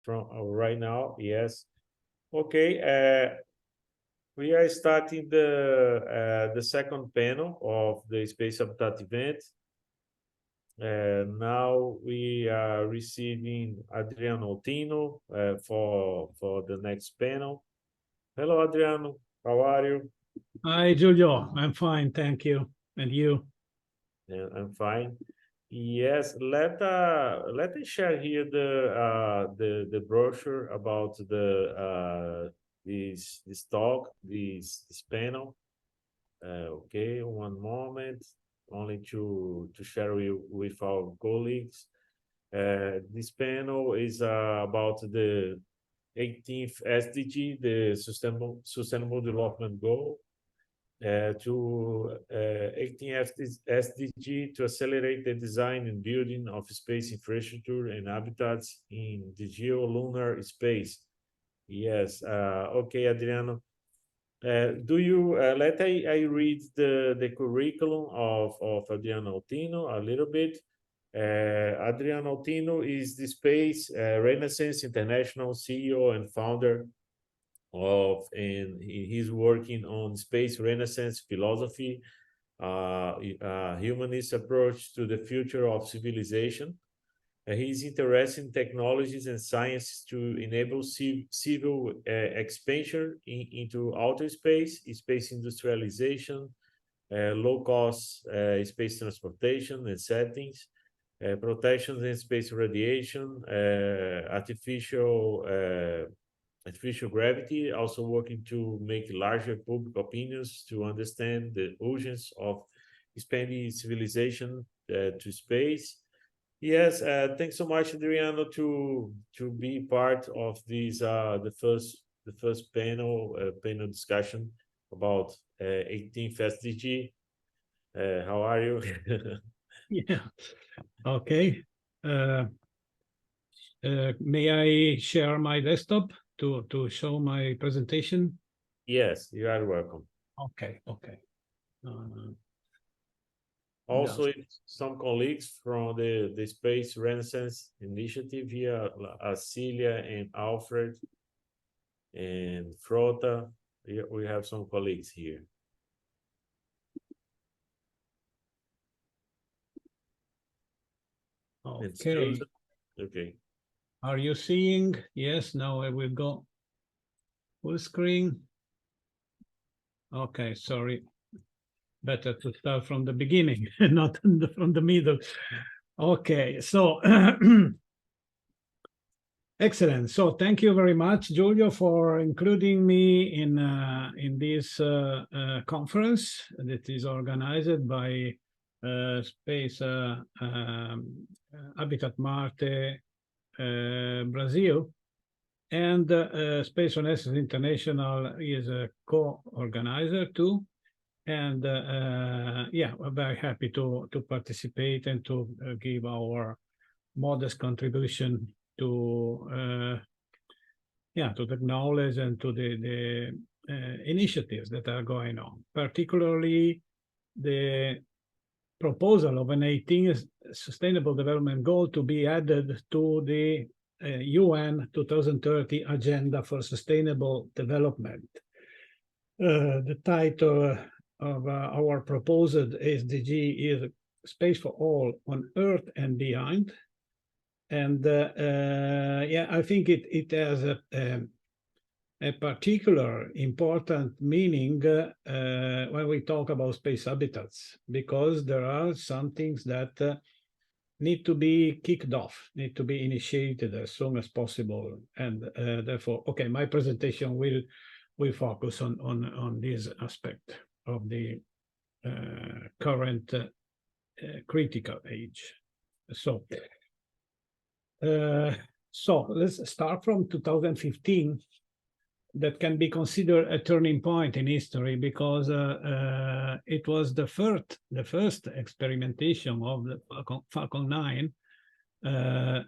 from right now. Yes. Okay. We are starting the second panel of the Space Habitat event. Now we are receiving Adriano Autino for the next panel. Hello, Adriano. How are you? Hi, Julo. I'm fine, thank you. And you? Yeah, I'm fine. Yes, let us share here the brochure about this talk, this panel. Okay, one moment, only to share with our colleagues. This panel is about the 18th SDG, the Sustainable Development Goal, to 18th SDG to accelerate the design and building of space infrastructure and habitats in the geolunar space. Yes, okay, Adriano. Do you let I read the curriculum of Adriano Autino a little bit? Adriano Autino is the Space Renaissance International CEO and founder and he's working on space renaissance philosophy, humanist approach to the future of civilization. He's interested in technologies and science to enable civil expansion into outer space, space industrialization, low-cost space transportation and settings, protections and space radiation, artificial gravity, also working to make larger public opinions to understand the urgency of expanding civilization to space. Yes, thanks so much, Adriano, to be part of this the first panel discussion about 18th SDG. How are you? Yeah. Okay. May I share my desktop to show my presentation? Yes, you are welcome. Okay. Okay. Also, if some colleagues from the Space Renaissance Initiative here, Celia and Alfred and Frota, we have some colleagues here. Okay. Okay. Are you seeing? Yes, now I will go full screen. Okay, sorry. Better to start from the beginning, not from the middle. Okay, so excellent. So thank you very much, Giulio, for including me in this conference that is organized by Space Habitat Marte Brazil, and Space Renaissance International is a co-organizer too. And yeah, we're very happy to participate and to give our modest contribution to yeah, to the knowledge and to the initiatives that are going on, particularly the proposal of an 18th Sustainable Development Goal to be added to the UN 2030 Agenda for Sustainable Development. The title of our proposed SDG is Space for All on Earth and Beyond. And yeah, I think it has a particular important meaning when we talk about space habitats, because there are some things that need to be kicked off, need to be initiated as soon as possible. And therefore, okay, my presentation will focus on this aspect of the current critical age. So let's start from 2015. That can be considered a turning point in history, because it was the first experimentation of the Falcon 9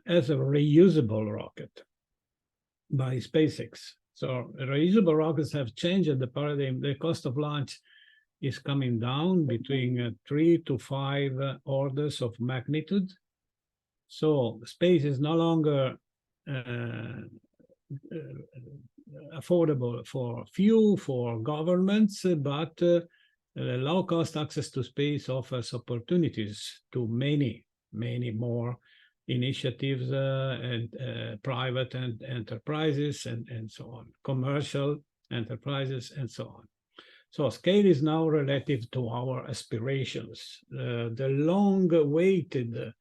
as a reusable rocket by SpaceX. So reusable rockets have changed the paradigm. The cost of launch is coming down between 3 to 5 orders of magnitude. So space is no longer affordable for few, for governments, but low-cost access to space offers opportunities to many, many more initiatives and private and enterprises and so on, commercial enterprises and so on. So scale is now relative to our aspirations. The long-awaited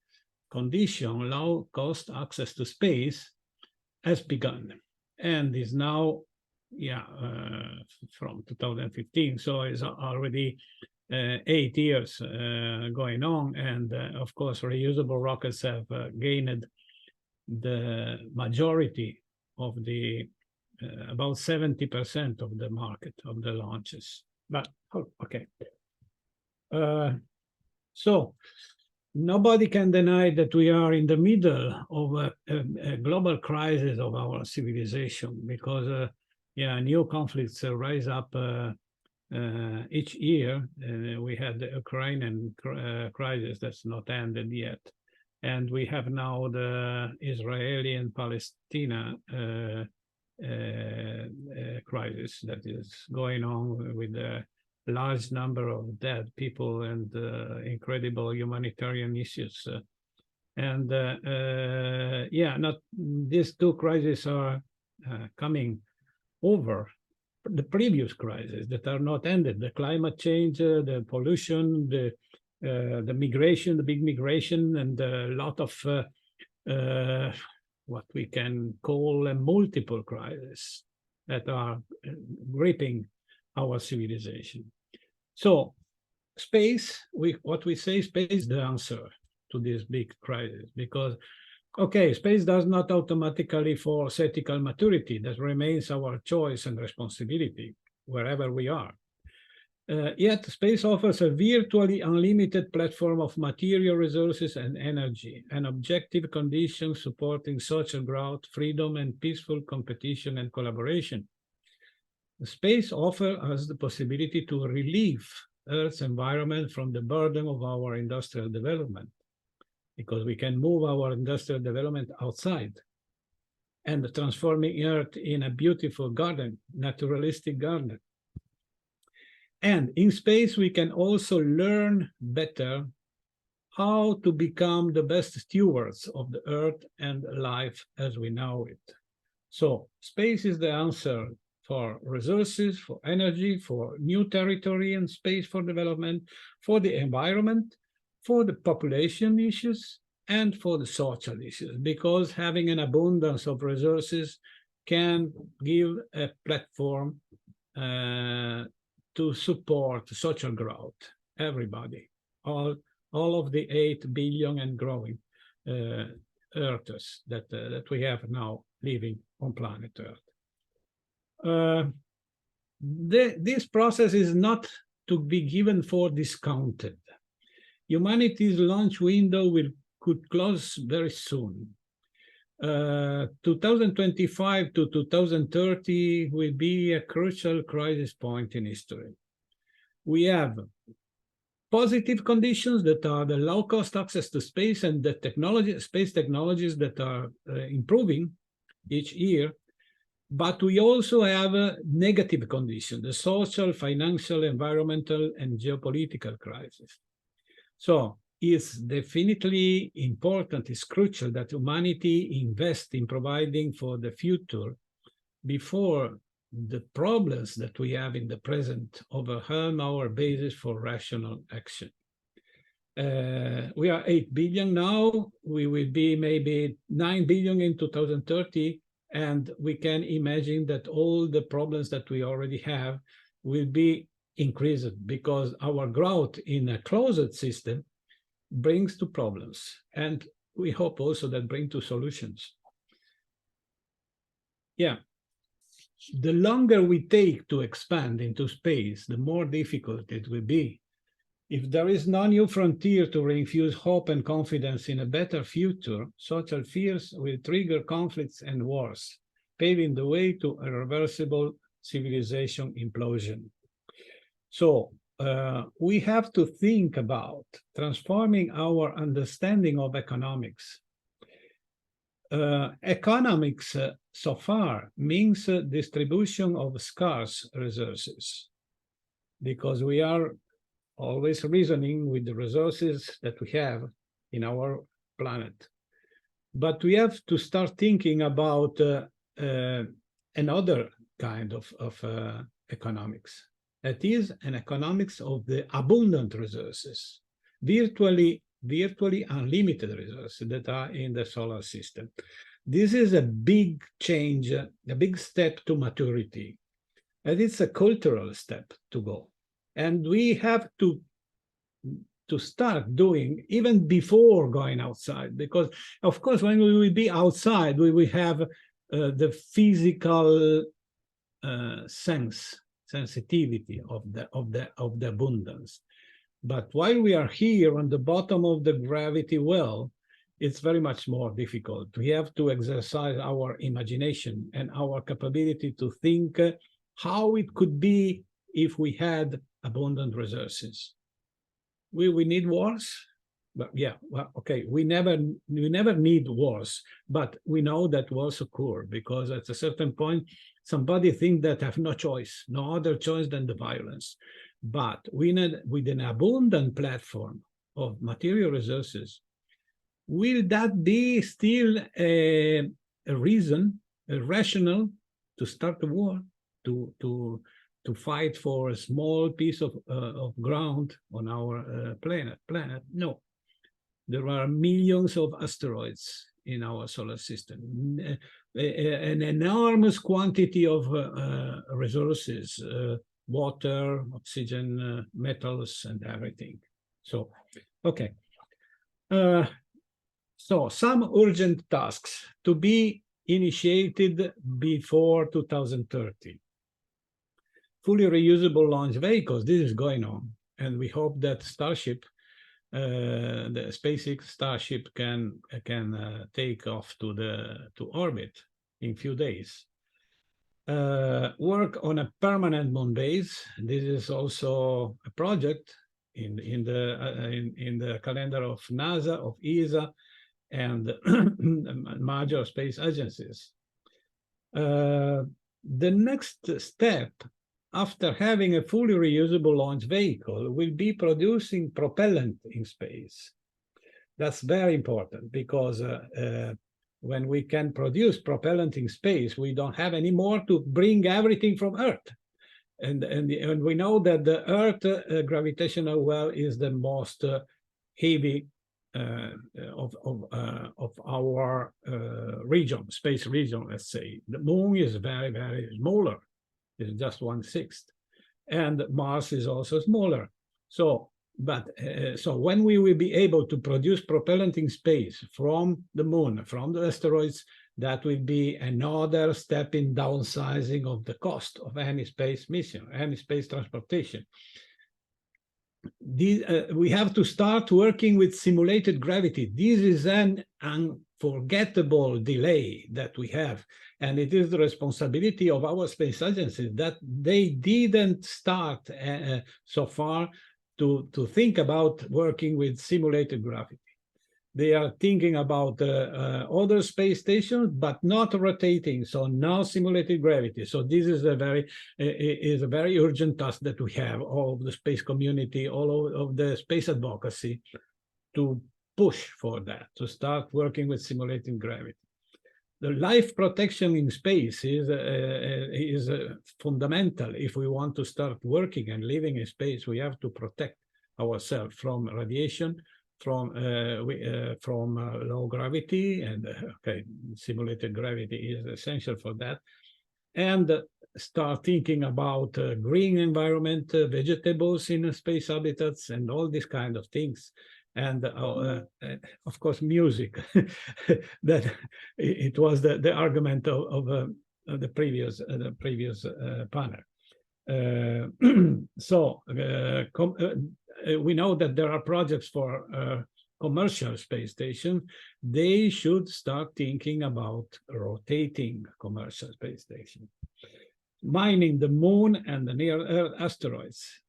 condition, low-cost access to space, has begun and is now, from 2015. So it's already 8 years going on. And of course, reusable rockets have gained the majority of the about 70% of the market of the launches. But okay. So nobody can deny that we are in the middle of a global crisis of our civilization, because new conflicts rise up each year. We had the Ukrainian crisis that's not ended yet. And we have now the Israeli and Palestina crisis that is going on with a large number of dead people and incredible humanitarian issues. Not these two crises are coming over the previous crises that are not ended: the climate change, the pollution, the migration, the big migration, and a lot of what we can call a multiple crises that are gripping our civilization. So space, what we say, space is the answer to this big crisis, because, okay, space does not automatically force ethical maturity. That remains our choice and responsibility wherever we are. Yet space offers a virtually unlimited platform of material resources and energy, an objective condition supporting social growth, freedom, and peaceful competition and collaboration. The space offers us the possibility to relieve Earth's environment from the burden of our industrial development, because we can move our industrial development outside and transforming Earth in a beautiful garden, naturalistic garden. And in space, we can also learn better how to become the best stewards of the Earth and life as we know it. So space is the answer for resources, for energy, for new territory and space for development, for the environment, for the population issues, and for the social issues, because having an abundance of resources can give a platform to support social growth, everybody, all of the 8 billion and growing Earthers that we have now living on planet Earth. This process is not to be given for discounted. Humanity's launch window could close very soon. 2025 to 2030 will be a crucial crisis point in history. We have positive conditions that are the low-cost access to space and the space technologies that are improving each year. But we also have a negative condition, the social, financial, environmental, and geopolitical crisis. So it's definitely important, it's crucial that humanity invest in providing for the future before the problems that we have in the present overwhelm our basis for rational action. We are 8 billion now, we will be maybe 9 billion in 2030, and we can imagine that all the problems that we already have will be increased because our growth in a closed system brings to problems, and we hope also that bring to solutions. Yeah, the longer we take to expand into space, the more difficult it will be. If there is no new frontier to reinfuse hope and confidence in a better future, social fears will trigger conflicts and wars, paving the way to a irreversible civilization implosion. So we have to think about transforming our understanding of economics. economics so far means distribution of scarce resources, because we are always reasoning with the resources that we have in our planet. But we have to start thinking about another kind of economics. That is an economics of the abundant resources, virtually unlimited resources that are in the solar system. This is a big change, a big step to maturity. And it's a cultural step to go. And we have to start doing even before going outside, because of course when we will be outside we will have the physical sensitivity of the abundance. But while we are here on the bottom of the gravity well, it's very much more difficult. We have to exercise our imagination and our capability to think how it could be if we had abundant resources. We need wars, but yeah, well, okay, we never need wars, but we know that wars occur because at a certain point somebody thinks that have no choice, no other choice than the violence. But we need, with an abundant platform of material resources, will that be still a reason, a rational to start a war, to fight for a small piece of ground on our planet? No. There are millions of asteroids in our solar system, an enormous quantity of resources, water, oxygen, metals, and everything. So, okay. So some urgent tasks to be initiated before 2030. Fully reusable launch vehicles, this is going on. And we hope that Starship, the SpaceX Starship can take off to orbit in few days. Work on a permanent moon base. This is also a project in the calendar of NASA, of ESA, and major space agencies. The next step after having a fully reusable launch vehicle will be producing propellant in space. That's very important because when we can produce propellant in space, we don't have any more to bring everything from Earth. And we know that the Earth gravitational well is the most heavy of our region, space region, let's say. The moon is very, very smaller. It's just 1/6, and Mars is also smaller. So, so when we will be able to produce propellant in space from the moon, from the asteroids, that will be another step in downsizing of the cost of any space mission, any space transportation. We have to start working with simulated gravity. This is an unforgettable delay that we have. And it is the responsibility of our space agencies that they didn't start so far to think about working with simulated gravity. They are thinking about other space stations, but not rotating, so no simulated gravity. So this is a very urgent task that we have, all of the space community, all of the space advocacy, to push for that, to start working with simulated gravity. The life protection in space is fundamental. If we want to start working and living in space, we have to protect ourselves from radiation, from low gravity, and simulated gravity is essential for that. And start thinking about green environment, vegetables in space habitats, and all these kind of things. And of course, music. That it was the argument of the previous panel. So we know that there are projects for commercial space stations. They should start thinking about rotating commercial space stations. Mining the moon and the near-Earth asteroids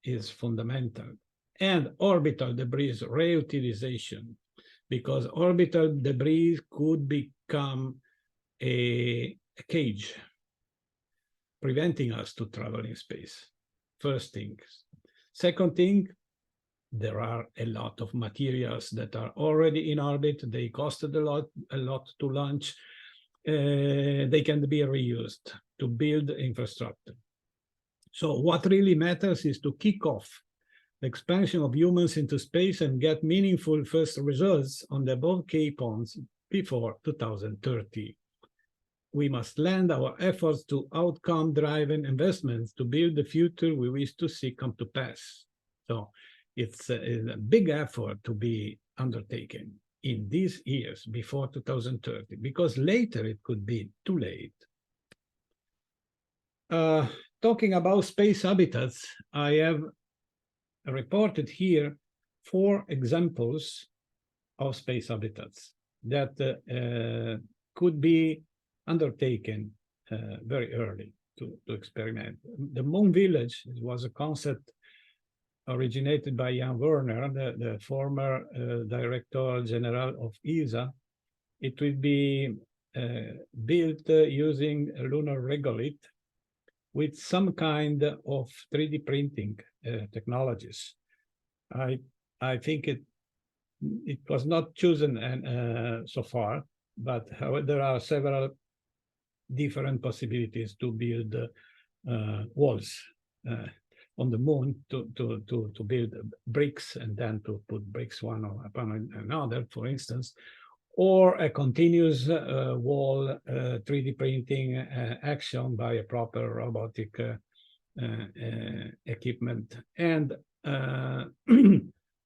is fundamental. And orbital debris reutilization. because orbital debris could become a cage, preventing us to travel in space. First thing. Second thing, there are a lot of materials that are already in orbit. They costed a lot to launch. They can be reused to build infrastructure. So what really matters is to kick off the expansion of humans into space and get meaningful first results on the above key points before 2030. We must lend our efforts to outcome-driven investments to build the future we wish to see come to pass. So it's a big effort to be undertaken in these years before 2030, because later it could be too late. Talking about space habitats, I have reported here 4 examples of space habitats that could be undertaken very early to experiment. The Moon Village was a concept originated by Jan Werner, the former Director General of ESA. It will be built using a lunar regolith with some kind of 3D printing technologies. I think it was not chosen so far, but however, there are several different possibilities to build walls on the moon, to build bricks and then to put bricks one upon another, for instance, or a continuous wall 3D printing action by a proper robotic equipment. And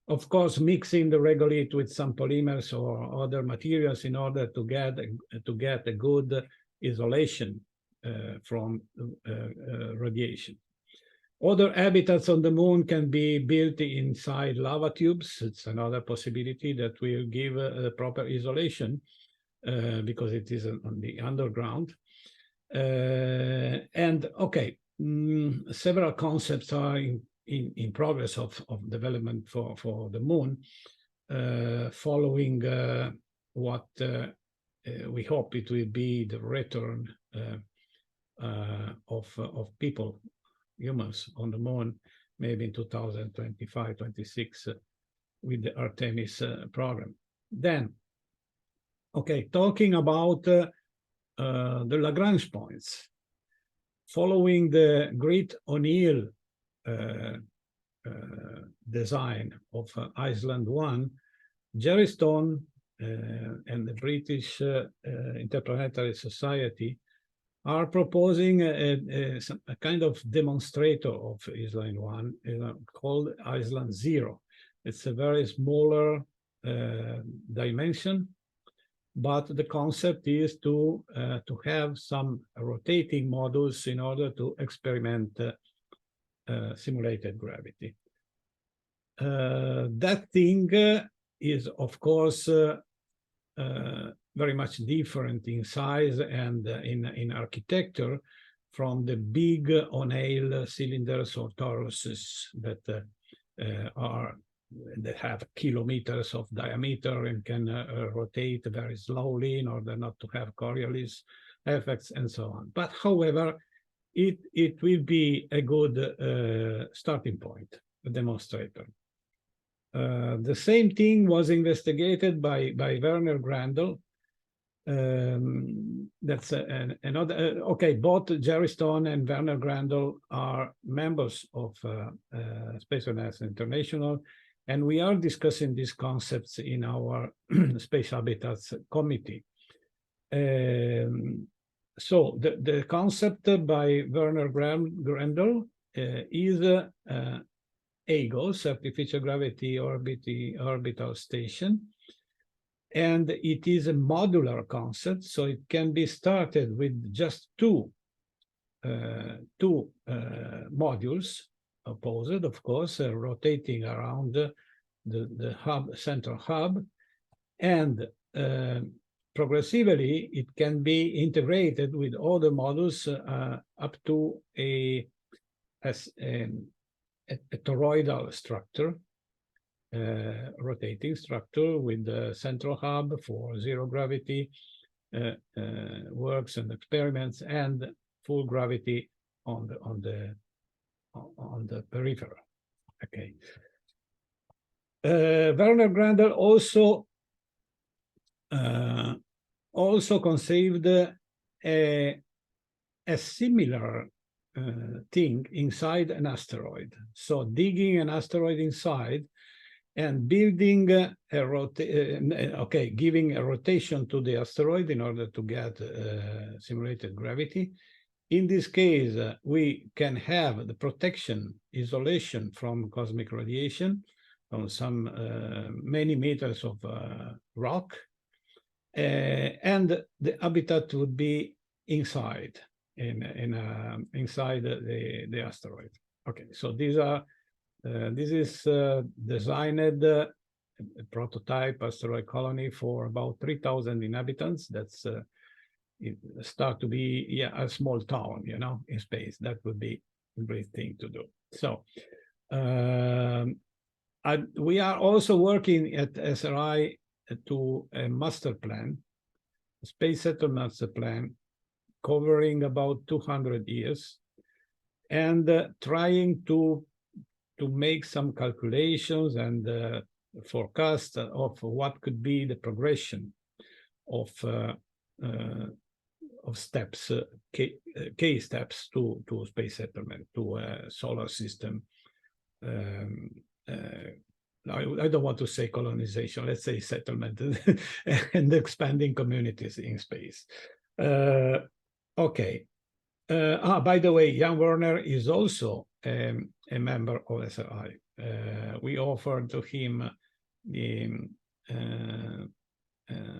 of course, mixing the regolith with some polymers or other materials in order to get a good isolation from radiation. Other habitats on the moon can be built inside lava tubes. It's another possibility that will give a proper isolation because it is on the underground. And okay, several concepts are in progress of development for the moon, following what we hope it will be the return of people, humans on the moon, maybe in 2025, 26, with the Artemis program. Then, okay, talking about the Lagrange points, following the great O'Neill design of Iceland 1, Jerry Stone and the British Interplanetary Society are proposing a kind of demonstrator of Iceland 1 called Iceland 0. It's a very smaller dimension, but the concept is to have some rotating modules in order to experiment simulated gravity. That thing is, of course, very much different in size and in architecture from the big O'Neill cylinders or toruses that have kilometers of diameter and can rotate very slowly in order not to have Coriolis effects and so on. But however, it will be a good starting point, a demonstrator. The same thing was investigated by Werner Grandel. That's another, okay, both Jerry Stone and Werner Grandel are members of Space Finance International, and we are discussing these concepts in our Space Habitats Committee. So the concept by Werner Grandel is AGOS, Artificial Gravity Orbital Station. And it is a modular concept, so it can be started with just two modules, opposed, of course, rotating around the hub, central hub, and progressively it can be integrated with other modules up to a toroidal structure. rotating structure with the central hub for zero gravity works and experiments, and full gravity on the peripheral. Okay. Werner Grandel also conceived a similar thing inside an asteroid. So digging an asteroid inside and building giving a rotation to the asteroid in order to get simulated gravity. In this case, we can have the protection, isolation from cosmic radiation on some many meters of rock, and the habitat would be inside inside the asteroid. Okay, so these are this is designed a prototype asteroid colony for about 3,000 inhabitants. That's it start to be a small town, you know, in space. That would be a great thing to do. So we are also working at SRI to a master plan, a space settlement master plan, covering about 200 years, and trying to make some calculations and forecast of what could be the progression of steps, K steps to space settlement, to a solar system. I don't want to say colonization, let's say settlement and expanding communities in space. Okay. By the way, Jan Werner is also a member of SRI. We offered to him the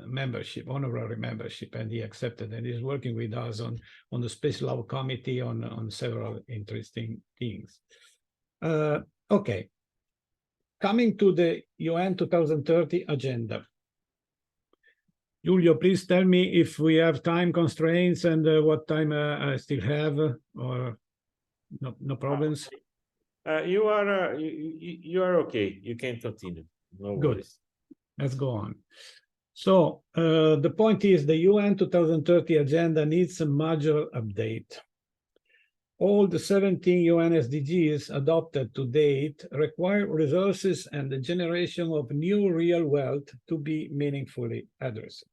membership, honorary membership, and he accepted, and is working with us on the Space Law Committee on several interesting things. Okay, coming to the UN 2030 agenda. Giulio, please tell me if we have time constraints and what time I still have, or no problems. You are okay. You can continue. No worries. Let's go on. So the point is the UN 2030 agenda needs a major update. All the 17 UN SDGs adopted to date require resources and the generation of new real wealth to be meaningfully addressed.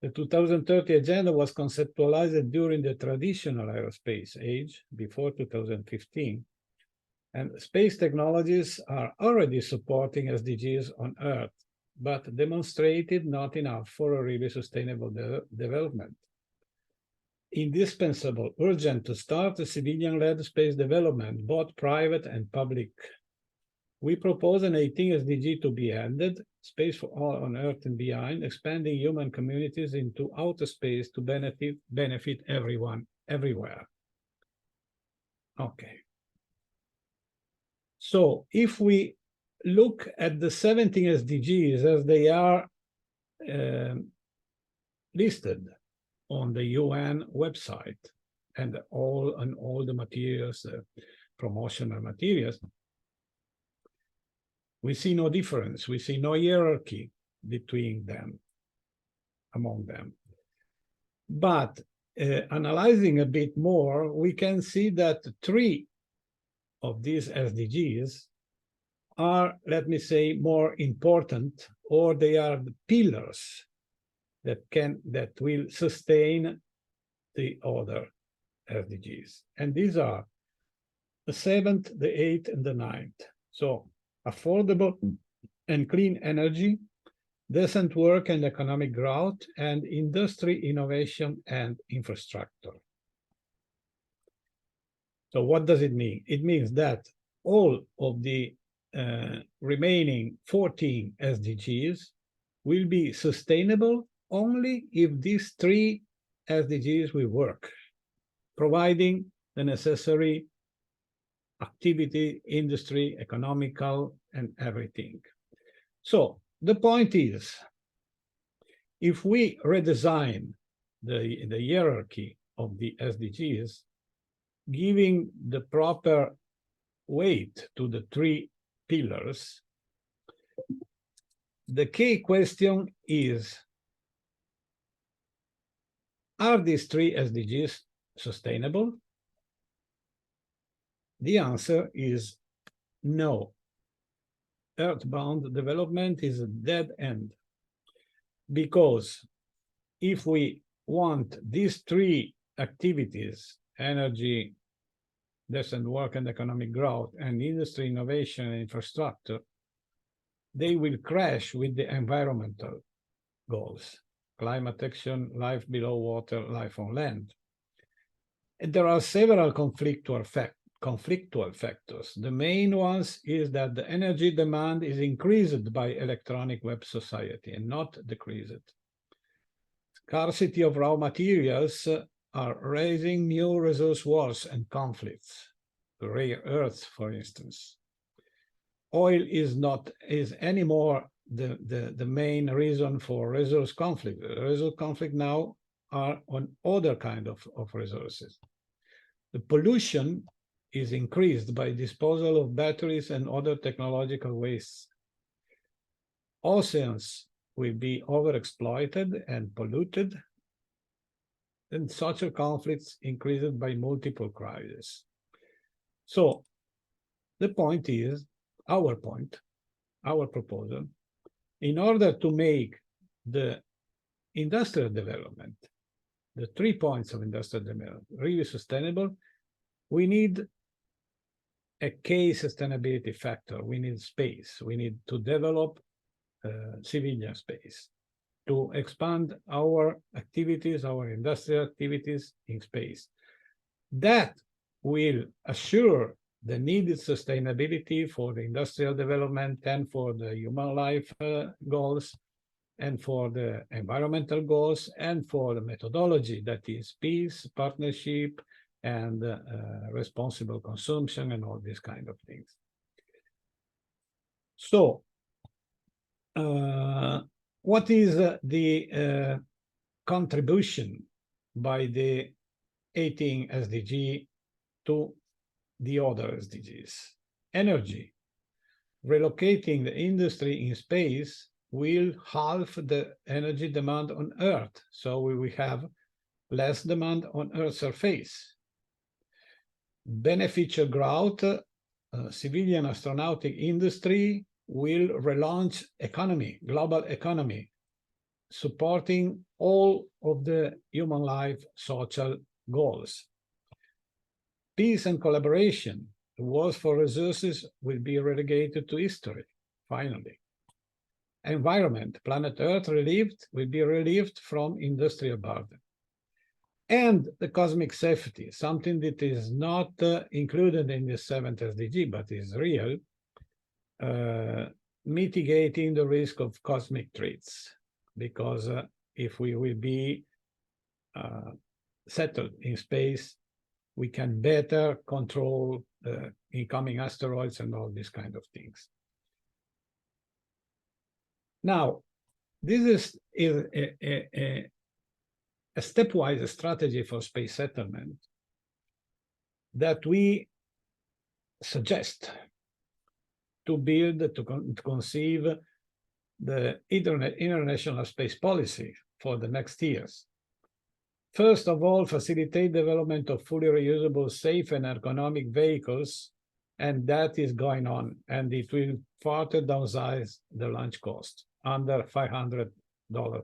The 2030 agenda was conceptualized during the traditional aerospace age, before 2015, and space technologies are already supporting SDGs on Earth, but demonstrated not enough for a really sustainable development. Indispensable, urgent to start a civilian-led space development, both private and public. We propose an 18th SDG to be added, space for all on Earth and beyond, expanding human communities into outer space to benefit everyone, everywhere. Okay. So if we look at the 17 SDGs as they are listed on the UN website and all the materials, promotional materials, we see no difference. We see no hierarchy between them, among them. But analyzing a bit more, we can see that 3 of these SDGs are, let me say, more important, or they are the pillars that will sustain the other SDGs. And these are the 7th, the 8th, and the 9th. So affordable and clean energy, decent work and economic growth, and industry, innovation, and infrastructure. So what does it mean? It means that all of the remaining 14 SDGs will be sustainable only if these 3 SDGs will work, providing the necessary activity, industry, economical, and everything. So the point is, if we redesign the hierarchy of the SDGs, giving the proper weight to the 3 pillars, The key question is, are these 3 SDGs sustainable? The answer is no. Earthbound development is a dead end, because if we want these 3 activities, energy, decent work and economic growth, and industry, innovation, and infrastructure, they will crash with the environmental goals: climate action, life below water, life on land. And there are several conflictual factors. The main ones is that the energy demand is increased by electronic web society and not decreased. Scarcity of raw materials are raising new resource wars and conflicts. Rare earths, for instance. Oil is anymore the main reason for resource conflict. Resource conflict now are on other kind of resources. The pollution is increased by disposal of batteries and other technological wastes. Oceans will be overexploited and polluted, and social conflicts increased by multiple crises. So the point is, our proposal, in order to make the industrial development, the 3 points of industrial development, really sustainable, we need a key sustainability factor. We need space. We need to develop civilian space, to expand our activities, our industrial activities in space. That will assure the needed sustainability for the industrial development and for the human life goals, and for the environmental goals, and for the methodology, that is peace, partnership, and responsible consumption, and all these kind of things. So, what is the contribution by the 18 SDG to the other SDGs? Energy. Relocating the industry in space will halve the energy demand on Earth, so we will have less demand on Earth's surface. Beneficial growth, civilian astronautic industry will relaunch economy, global economy, supporting all of the human life social goals. Peace and collaboration, the wars for resources will be relegated to history, finally. Environment, planet Earth will be relieved from industrial burden. And the cosmic safety, something that is not included in the 7th SDG, but is real, mitigating the risk of cosmic threats, because if we will be settled in space, we can better control incoming asteroids and all these kind of things. Now, this is a stepwise strategy for space settlement that we suggest to build, to conceive the international space policy for the next years. First of all, facilitate development of fully reusable, safe, and ergonomic vehicles, and that is going on, and it will further downsize the launch cost, under $500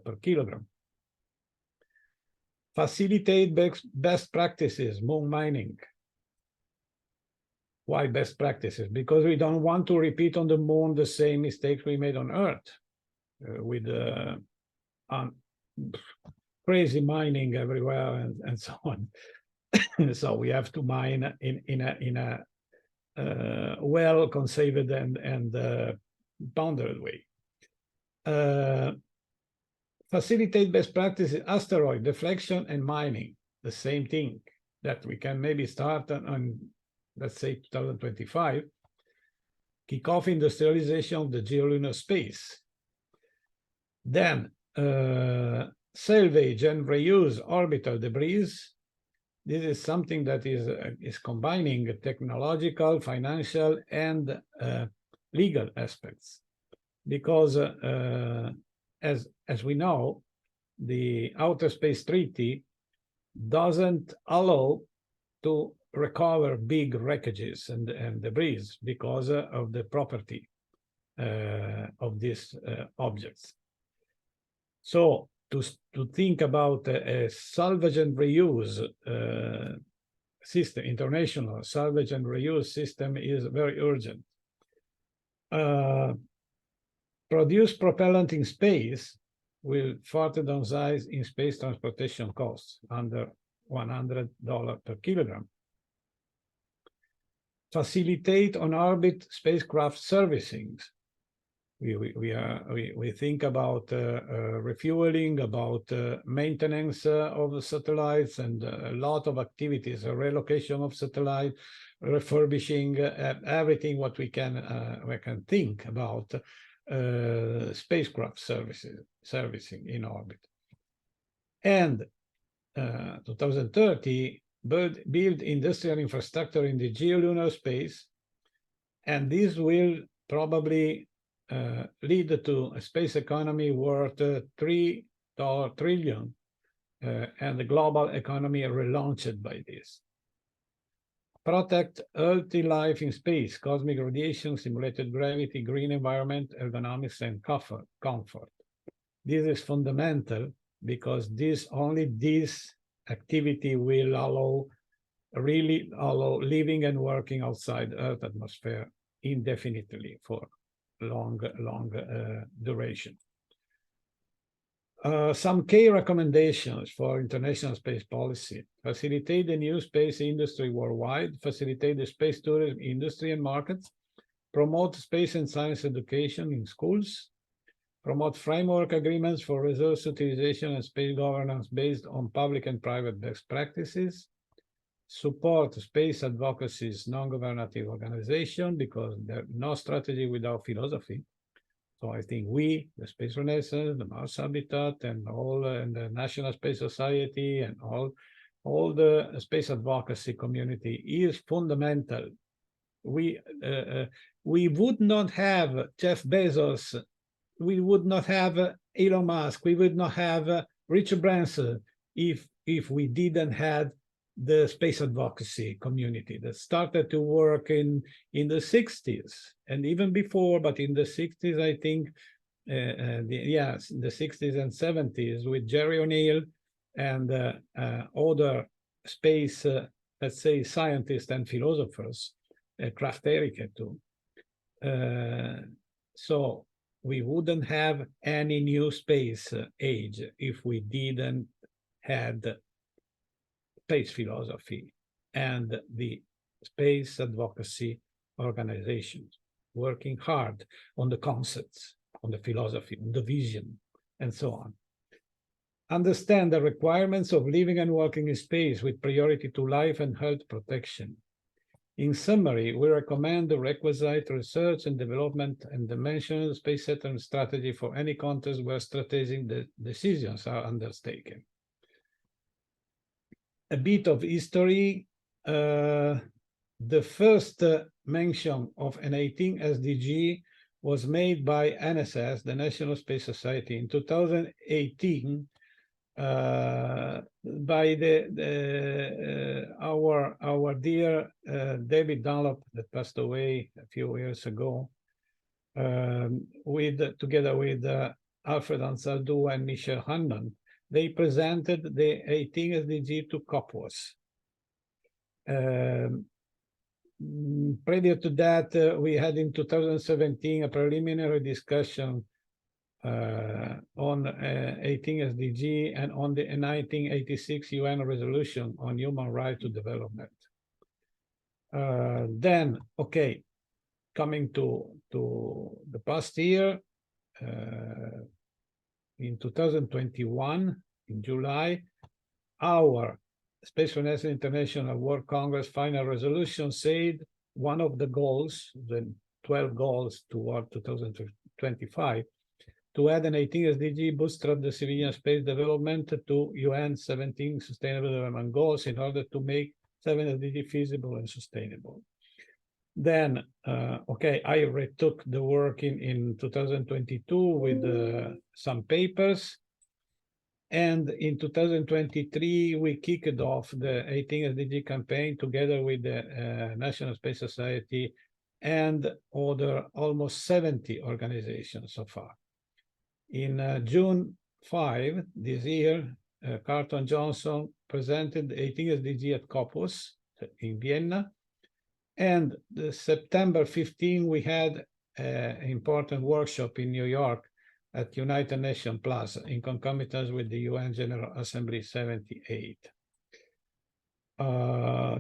per kilogram. Facilitate best practices, moon mining. Why best practices? Because we don't want to repeat on the moon the same mistakes we made on Earth, with crazy mining everywhere and so on. So we have to mine in a well conceived and bounded way. Facilitate best practices, asteroid deflection and mining, the same thing, that we can maybe start on, let's say, 2025, kick off industrialization of the geolunar space. Then salvage and reuse orbital debris. This is something that is combining technological, financial, and legal aspects. because as we know, the Outer Space Treaty doesn't allow to recover big wreckages and debris because of the property of these objects. So to think about a salvage and reuse system, international salvage and reuse system, is very urgent. Produce propellant in space will further downsize in space transportation costs under $100 per kilogram. Facilitate on-orbit spacecraft servicing. We think about refueling, about maintenance of the satellites, and a lot of activities, a relocation of satellite, refurbishing, everything what we can think about spacecraft servicing in orbit. And 2030, build industrial infrastructure in the geolunar space, and this will probably lead to a space economy worth $3 trillion, and the global economy relaunched by this. Protect healthy life in space, cosmic radiation, simulated gravity, green environment, ergonomics, and comfort. This is fundamental because only this activity will really allow living and working outside Earth atmosphere indefinitely for long duration. Some key recommendations for international space policy: facilitate the new space industry worldwide, facilitate the space tourism industry and markets, promote space and science education in schools, promote framework agreements for resource utilization and space governance based on public and private best practices, support space advocacy's non-governative organization, because there's no strategy without philosophy. So I think we, the Space Renaissance, the Mars Habitat, and the National Space Society, and all the space advocacy community is fundamental. We would not have Jeff Bezos, we would not have Elon Musk, we would not have Richard Branson if we didn't have the space advocacy community that started to work in the 60s and even before, but in the 60s, I think, in the 60s and 70s, with Jerry O'Neill and other space, let's say, scientists and philosophers, Kraft Erika too. So we wouldn't have any new space age if we didn't have space philosophy and the space advocacy organizations working hard on the concepts, on the philosophy, on the vision, and so on. Understand the requirements of living and working in space with priority to life and health protection. In summary, we recommend the requisite research and development and dimensional space settlement strategy for any context where strategic decisions are undertaken. A bit of history. The first mention of an 18 SDG was made by NSS, the National Space Society, in 2018 by our dear David Dunlop, that passed away a few years ago, together with Alfred Ansaldou and Michel Hannan. They presented the 18 SDG to COPWAS. Previous to that, we had in 2017 a preliminary discussion on 18 SDG and on the 1986 UN resolution on human right to development. Then, okay, coming to the past year, in 2021, in July, our Space Renaissance International World Congress final resolution said one of the goals, the 12 goals toward 2025, to add an 18 SDG bootstrap the civilian space development to UN 17 Sustainable Development Goals in order to make 7 SDG feasible and sustainable. Then, okay, I retook the work in 2022 with some papers. And in 2023, we kicked off the 18 SDG campaign together with the National Space Society and other almost 70 organizations so far. In June 5 this year, Carlton Johnson presented the 18 SDG at Corpus in Vienna. And September 15, we had an important workshop in New York at United Nations Plaza in concomitance with the UN General Assembly 78.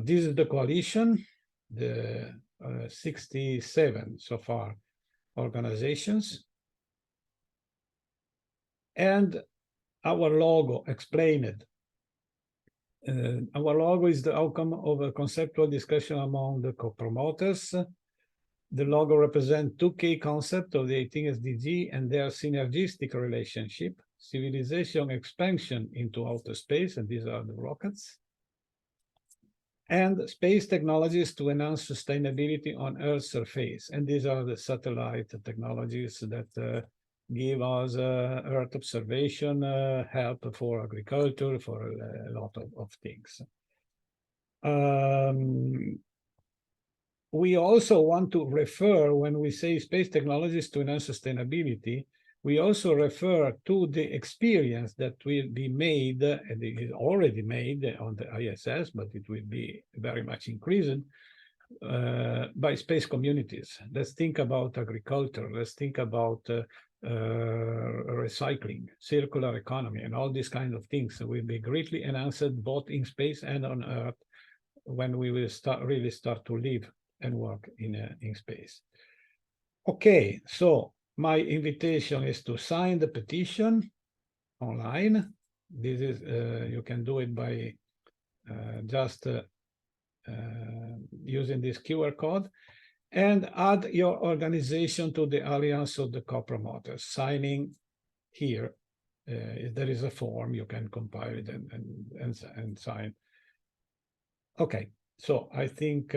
This is the coalition, the 67 so far organizations. And our logo explained. Our logo is the outcome of a conceptual discussion among the co-promoters. The logo represents two key concepts of the 18 SDG and their synergistic relationship: civilization expansion into outer space, and these are the rockets, and space technologies to enhance sustainability on Earth's surface, and these are the satellite technologies that give us Earth observation, help for agriculture, for a lot of things. We also want to refer, when we say space technologies to enhance sustainability, we also refer to the experience that will be made, and it is already made on the ISS, but it will be very much increased by space communities. Let's think about agriculture. Let's think about recycling, circular economy, and all these kinds of things will be greatly enhanced both in space and on Earth when we will really start to live and work in space. Okay, so my invitation is to sign the petition online. This is you can do it by just using this QR code, and add your organization to the Alliance of the Co-Promoters. Signing here, there is a form, you can compile it and sign. Okay, so I think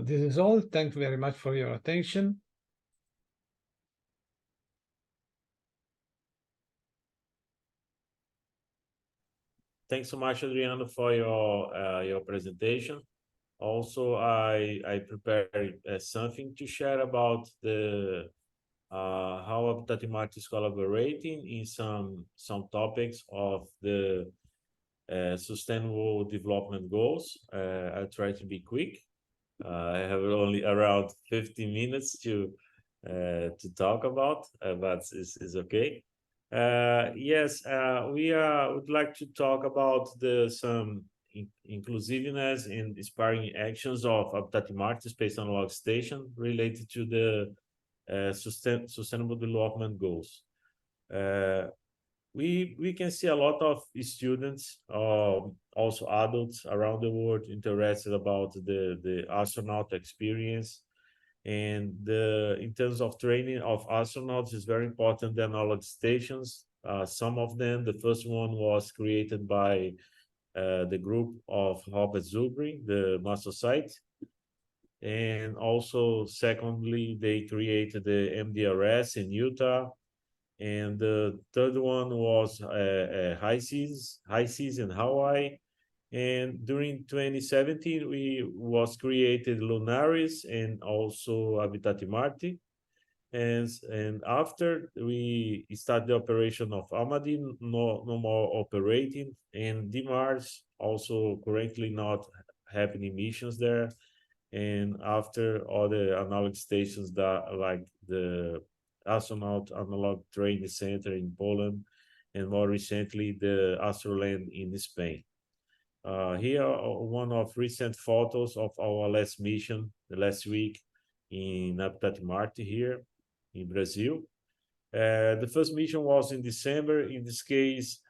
this is all. Thanks very much for your attention. Thanks so much, Adriano, for your presentation. Also, I prepared something to share about the how Habitat Marte is collaborating in some topics of the Sustainable Development Goals. I'll try to be quick. I have only around 15 minutes to talk about, but it's okay. Yes, we would like to talk about some inclusiveness and inspiring actions of Habitat Marte Space Analog Station related to the Sustainable Development Goals. We can see a lot of students, also adults around the world, interested about the astronaut experience. And in terms of training of astronauts, is very important, the knowledge stations. Some of them, the first one was created by the group of Robert Zubrin, the Master Site. And also, secondly, they created the MDRS in Utah. And the third one was High Seas in Hawaii. And during 2017, we was created Lunaris and also Habitat Marte. And after we started the operation of Amadi, no more operating, and DMARS also currently not happening missions there. And after all the analog stations that like the Astronaut Analog Training Center in Poland, and more recently the Astroland in Spain. Here are one of recent photos of our last mission, the last week in Habitat Marte here in Brazil. The first mission was in December. In this case,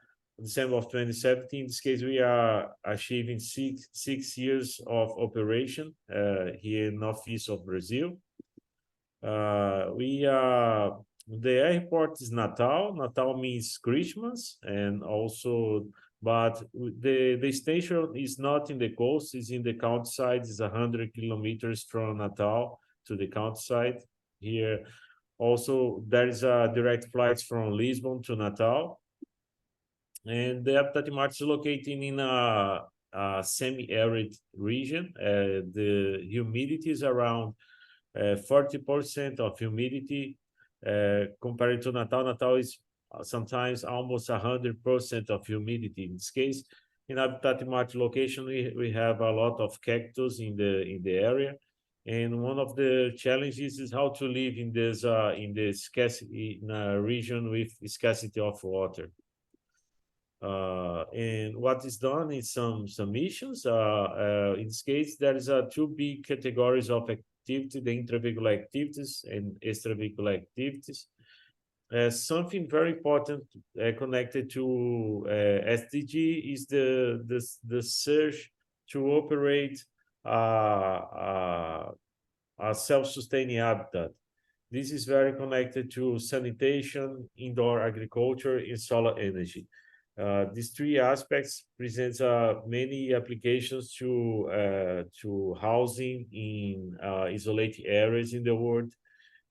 December of 2017. In this case, we are achieving six years of operation here in northeast of Brazil. The airport is Natal. Natal means Christmas, and also but the station is not in the coast, it's in the countryside. It's 100 kilometers from Natal to the countryside. Here also there is a direct flights from Lisbon to Natal, and the Habitat Marte is located in a semi-arid region. The humidity is around 40% of humidity. Compared to Natal, Natal is sometimes almost 100% of humidity. In this case, in Habitat Marte location, we have a lot of cactus in the area, and one of the challenges is how to live in this scarcity in a region with scarcity of water. And what is done is some missions. In this case, there is two big categories of activity: the intravehicular activities and extravehicular activities. Something very important connected to SDG is the search to operate a self-sustaining habitat. This is very connected to sanitation, indoor agriculture, and solar energy. These three aspects presents many applications to housing in isolated areas in the world,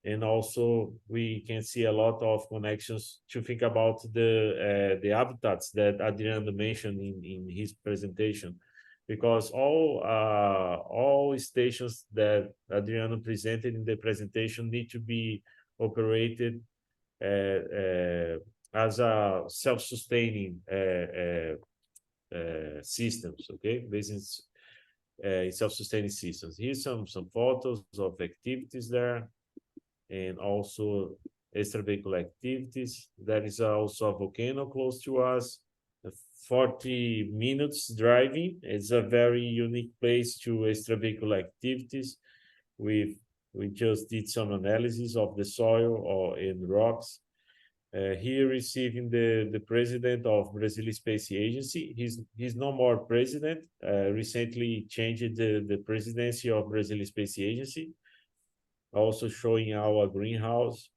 and also we can see a lot of connections to think about the habitats that Adriano mentioned in his presentation, because all stations that Adriano presented in the presentation need to be operated as a self-sustaining systems, okay? Based in self-sustaining systems. Here's some photos of activities there, and also extravehicular activities. There is also a volcano close to us, 40 minutes driving. It's a very unique place to extravehicular activities. We just did some analysis of the soil or in rocks. Here receiving the president of Brazil Space Agency. He's no more president. Recently changed the presidency of Brazil Space Agency. Also showing our greenhouse.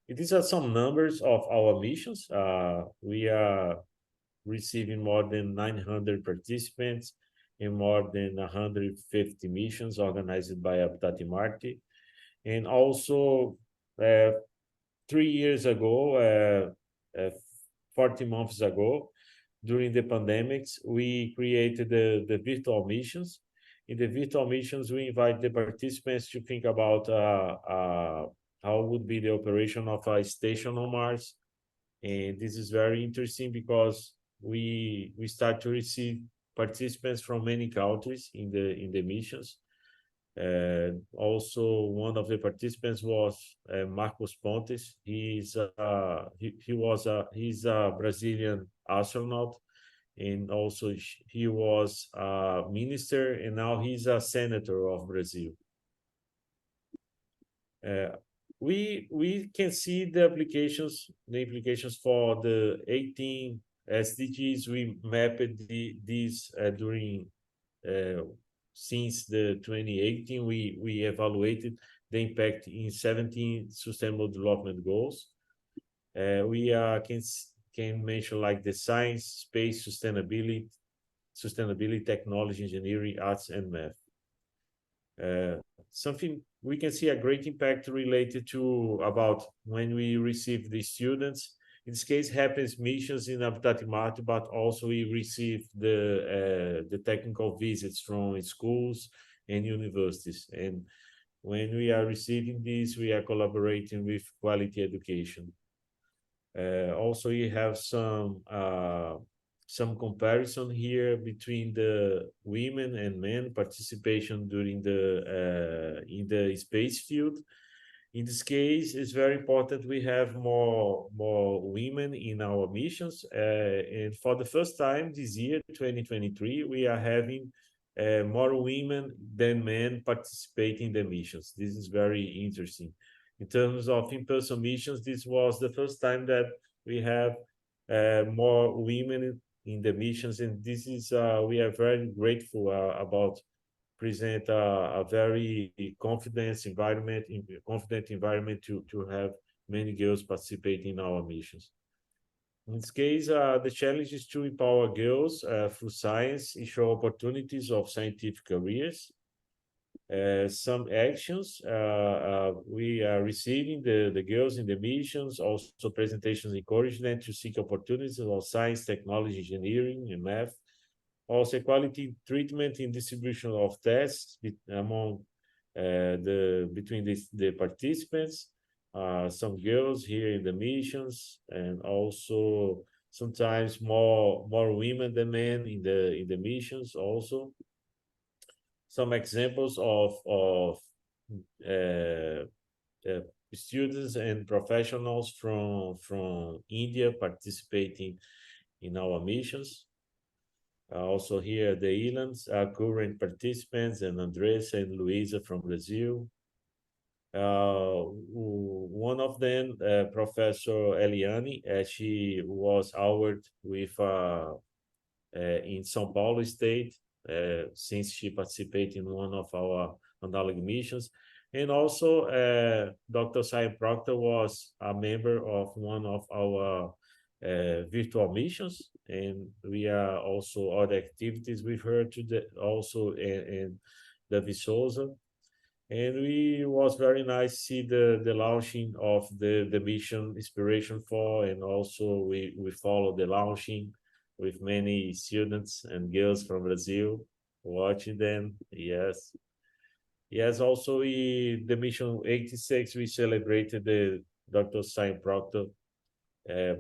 These are some numbers of our missions. We are receiving more than 900 participants in more than 150 missions organized by Habitat Marte. And also 3 years ago, 40 months ago, during the pandemics, we created the virtual missions. In the virtual missions, we invite the participants to think about how would be the operation of a station on Mars. And this is very interesting because we start to receive participants from many countries in the missions. Also, one of the participants was Marcos Pontes. He's a Brazilian astronaut, and also he was a minister, and now he's a senator of Brazil. We can see the implications for the 18 SDGs. We mapped these during since the 2018. We evaluated the impact in 17 Sustainable Development Goals. We can mention like the science, space, sustainability, technology, engineering, arts, and math. Something we can see a great impact related to about when we receive the students. In this case, happens missions in Habitat Marte, but also we receive the technical visits from schools and universities. And when we are receiving these, we are collaborating with quality education. Also, you have some comparison here between the women and men participation during in the space field. In this case, it's very important we have more women in our missions. And for the first time this year, 2023, we are having more women than men participating in the missions. This is very interesting. In terms of in-person missions, this was the first time that we have more women in the missions, and this is we are very grateful about present a very confident environment to have many girls participating in our missions. In this case, the challenge is to empower girls through science, ensure opportunities of scientific careers. Some actions we are receiving the girls in the missions, also presentations encourage them to seek opportunities of science, technology, engineering, and math. Also, equality treatment in distribution of tests among between the participants. Some girls here in the missions, and also sometimes more women than men in the missions. Also, some examples of uh, students and professionals from India participating in our missions. Also here, the Ilans are current participants, and Andressa and Luisa from Brazil. One of them, Professor Eliane, she was awarded with in São Paulo State since she participated in one of our analog missions. And also, Dr. Simon Proctor was a member of one of our virtual missions, and we are also other activities with her also and Davi Souza. And we was very nice to see the launching of the mission Inspiration for, and also we follow the launching with many students and girls from Brazil watching them. Yes. Yes, also the mission 86, we celebrated the Dr. Simon Proctor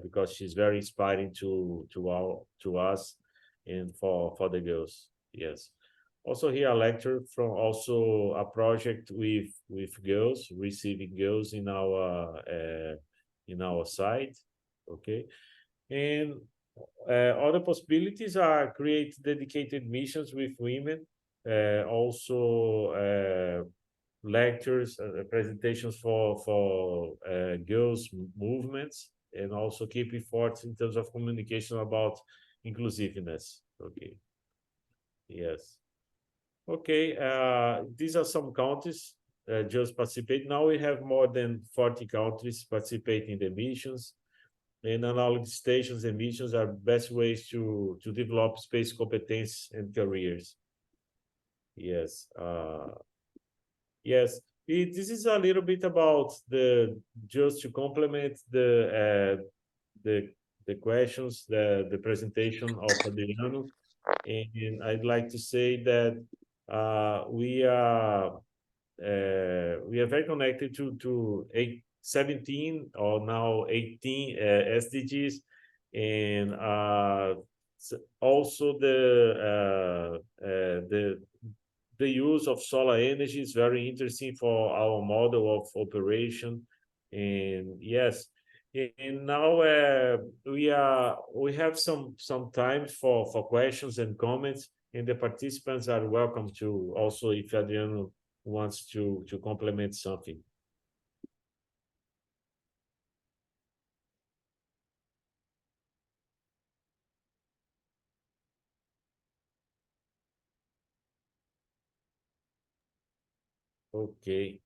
because she's very inspiring to us and for the girls. Yes. Also here a lecture from also a project with girls, receiving girls in our site. Okay. And other possibilities are create dedicated missions with women, also lectures, presentations for girls movements, and also keep efforts in terms of communication about inclusiveness. Okay. Yes. Okay. These are some countries just participate. Now we have more than 40 countries participating in the missions. And analog stations and missions are best ways to develop space competence and careers. Yes. Yes. This is a little bit about just to complement the questions, the presentation of Adriano. And I'd like to say that we are very connected to 17 or now 18 SDGs, and also the use of solar energy is very interesting for our model of operation. And yes, and now we have some time for questions and comments, and the participants are welcome to also, if Adriano wants to complement something. Okay.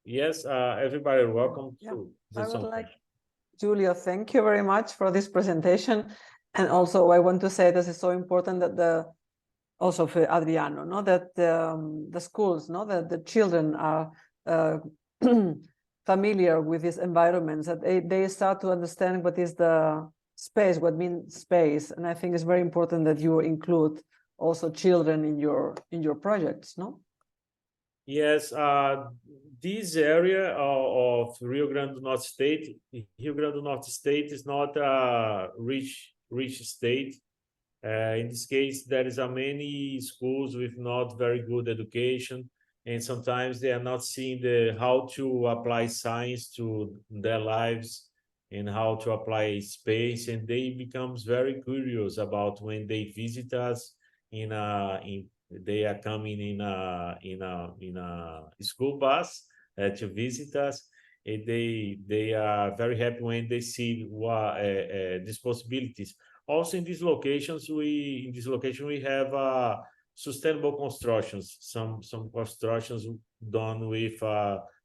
Yes, everybody welcome to I would like, Julia, thank you very much for this presentation. And also I want to say this is so important that also for Adriano, no, that the schools, no, that the children are familiar with these environments, that they start to understand what is the space, what means space. And I think it's very important that you include also children in your projects, no? Yes, this area of Rio Grande do Norte State, Rio Grande do Norte State is not a rich state. In this case, there is many schools with not very good education, and sometimes they are not seeing how to apply science to their lives and how to apply space, and they becomes very curious about when they visit us they are coming in a school bus to visit us, and they are very happy when they see what these possibilities. Also, in these locations, we have sustainable constructions. Some constructions done with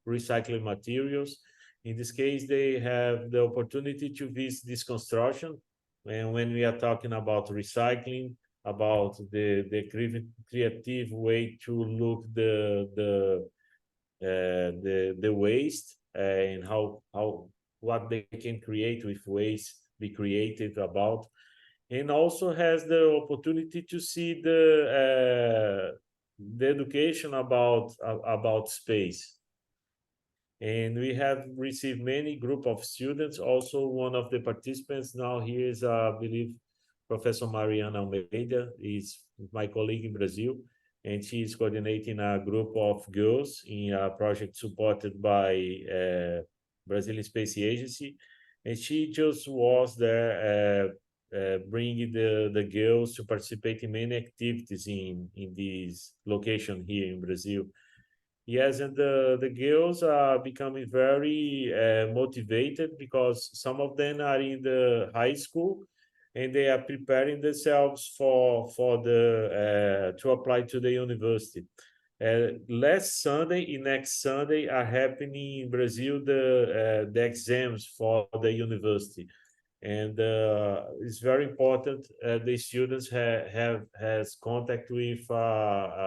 recycled materials, In this case, they have the opportunity to visit this construction. And when we are talking about recycling, about the creative way to look the waste and how what they can create with waste, be creative about, and also has the opportunity to see the education about space. And we have received many group of students. Also, one of the participants now here is, I believe, Professor Mariana Almeida is my colleague in Brazil, and she is coordinating a group of girls in a project supported by Brazilian Space Agency, and she just was there bringing the girls to participate in many activities in this location here in Brazil. Yes, and the girls are becoming very motivated because some of them are in the high school and they are preparing themselves for the to apply to the university. Last Sunday and next Sunday are happening in Brazil the exams for the university, and it's very important the students has contact with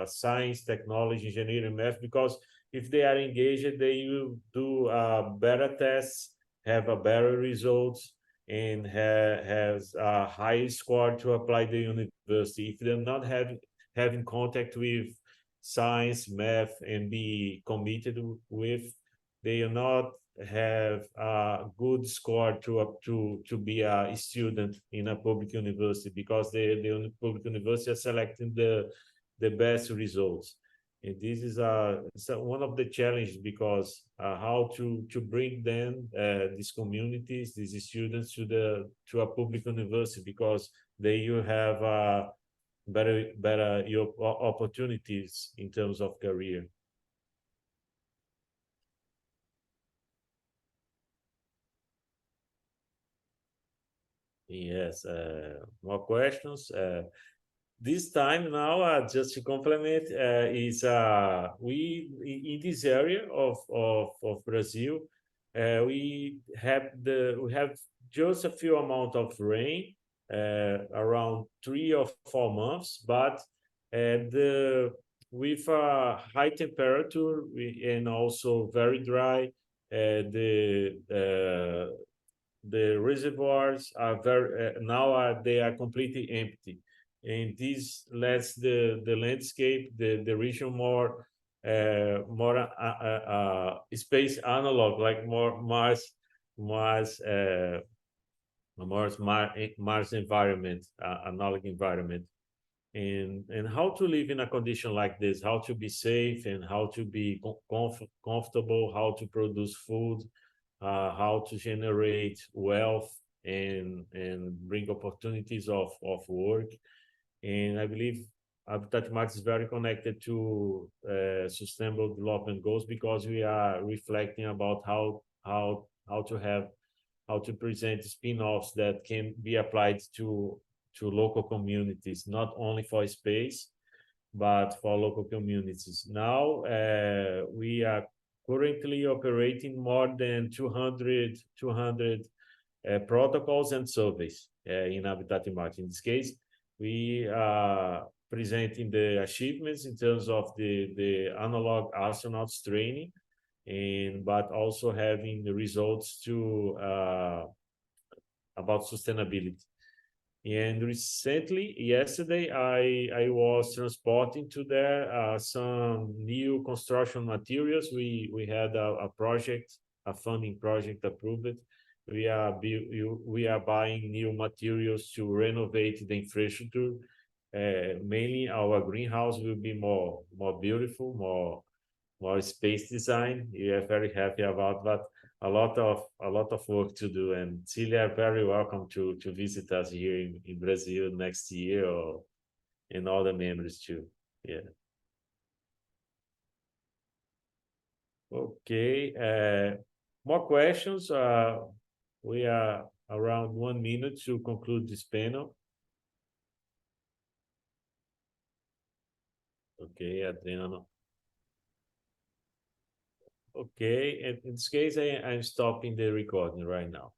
science, technology, engineering, math, because if they are engaged they will do better tests, have a better results, and has a high score to apply the university. If they're not having contact with science, math, and be committed with, they are not have a good score to be a student in a public university, because the public university are selecting the best results. And this is one of the challenges, because how to bring them these communities, these students to a public university, because they you have better your opportunities in terms of career. Yes, more questions. This time now, just to complement, is we in this area of Brazil, we have just a few amount of rain, around 3 or 4 months, but the with a high temperature and also very dry, the reservoirs are very now they are completely empty, and this lets the landscape, the region more space analog, like more Mars environment, analog environment, and how to live in a condition like this, how to be safe and how to be comfortable, how to produce food, how to generate wealth and bring opportunities of work. And I believe Habitat Max is very connected to sustainable development goals, because we are reflecting about how to present spin-offs that can be applied to local communities, not only for space, but for local communities. Now we are currently operating more than 200 protocols and surveys in Habitat Market. In this case, we are presenting the achievements in terms of the analog astronauts training, but also having the results to about sustainability. And recently, yesterday, I was transporting to there some new construction materials. We had a project, a funding project approved. We are buying new materials to renovate the infrastructure. Mainly, our greenhouse will be more beautiful, more space design. We are very happy about that. A lot of work to do, and Celia are very welcome to visit us here in Brazil next year, or and all the members too. Yeah. Okay. More questions. We are around 1 minute to conclude this panel. Okay, Adriano. Okay, in this case, I'm stopping the recording right now.